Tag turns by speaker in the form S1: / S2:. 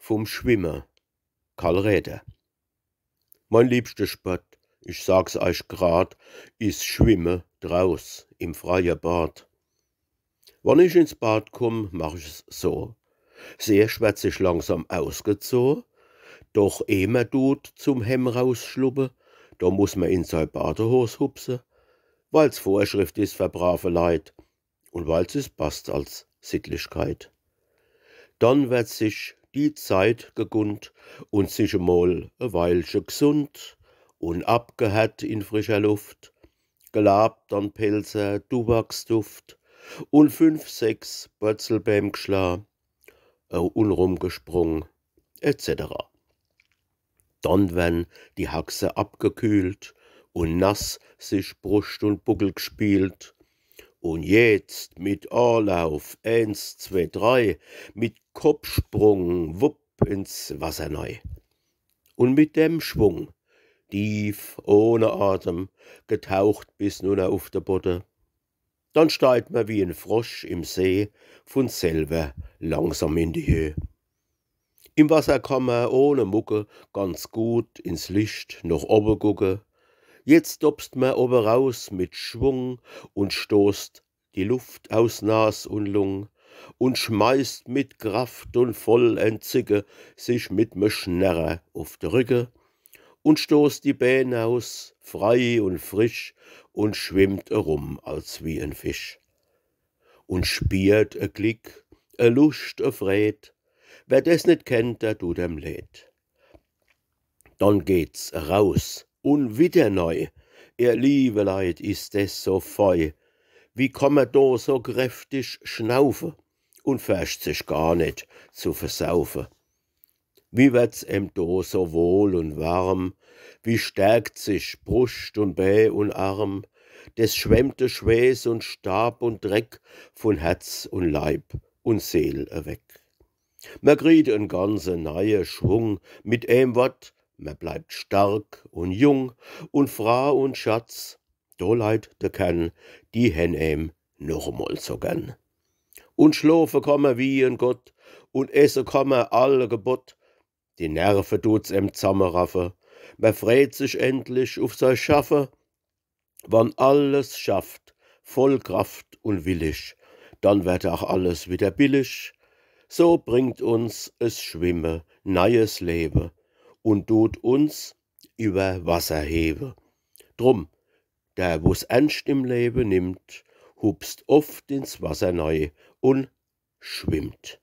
S1: vom Schwimmen, Karl Räder. Mein liebster Sport, ich sag's euch grad, is Schwimmen draus im freien Bad. Wann ich ins Bad komm, mach ich's so. Sehr schwätz ich langsam ausgezogen, doch eh man tut zum Hemm rausschlubben, da muss man in sein Badehos hupsen, weil's Vorschrift is für brave Leid und weil's es passt als Sittlichkeit. Dann wird sich die Zeit gegund und sich emol e Weilchen gesund und abgehätt in frischer Luft, gelabt an Pelzer, Tubaksduft und 5, 6 Bötzelbäm geschlagen und rumgesprungen, etc. Dann wenn die Haxe abgekühlt und nass sich Brust und Buckel gespielt, und jetzt mit Anlauf 1, 2, 3, mit Kopfsprung wupp ins Wasser neu. Und mit dem Schwung, tief ohne Atem, getaucht bis nun auf der Boden, dann steigt man wie ein Frosch im See von selber langsam in die Höhe. Im Wasser kann man ohne Mucke ganz gut ins Licht nach oben gucken. Jetzt dobst man oben raus mit Schwung und stoßt die Luft aus Nas und Lung und schmeißt mit Kraft und voll Entzücke sich mit me Schnerre auf de Rücke und stoßt die Beine aus, frei und frisch, und schwimmt erum als wie ein Fisch. Und spiert e Klick, e Lust, e Fred, wer des nicht kennt, der tut em leid. Dann geht's raus und wieder neu. Ihr liebe Leid, ist des so fei. Wie kann man da so kräftig schnaufen und färscht sich gar nicht zu versaufen? Wie wird's da so wohl und warm? Wie stärkt sich Brust und Bä und Arm? Des schwemmte Schweiß und Stab und Dreck von Herz und Leib und Seel weg. Man kriegt en ganzen neue Schwung mit Wort. Man bleibt stark und jung und Frau und Schatz, do leid de Kern, die hen noch mal so gern. Und schlafen kann man wie ein Gott und essen kann man alle Gebot. Die Nerven tut's zusammenraffen, man freut sich endlich auf sein Schaffen. Wann alles schafft, voll Kraft und willig, dann wird auch alles wieder billig. So bringt uns es Schwimmen neues Leben und tut uns über Wasser heben. Drum, der wo's ernst im Leben nimmt, hupst oft ins Wasser neu und schwimmt.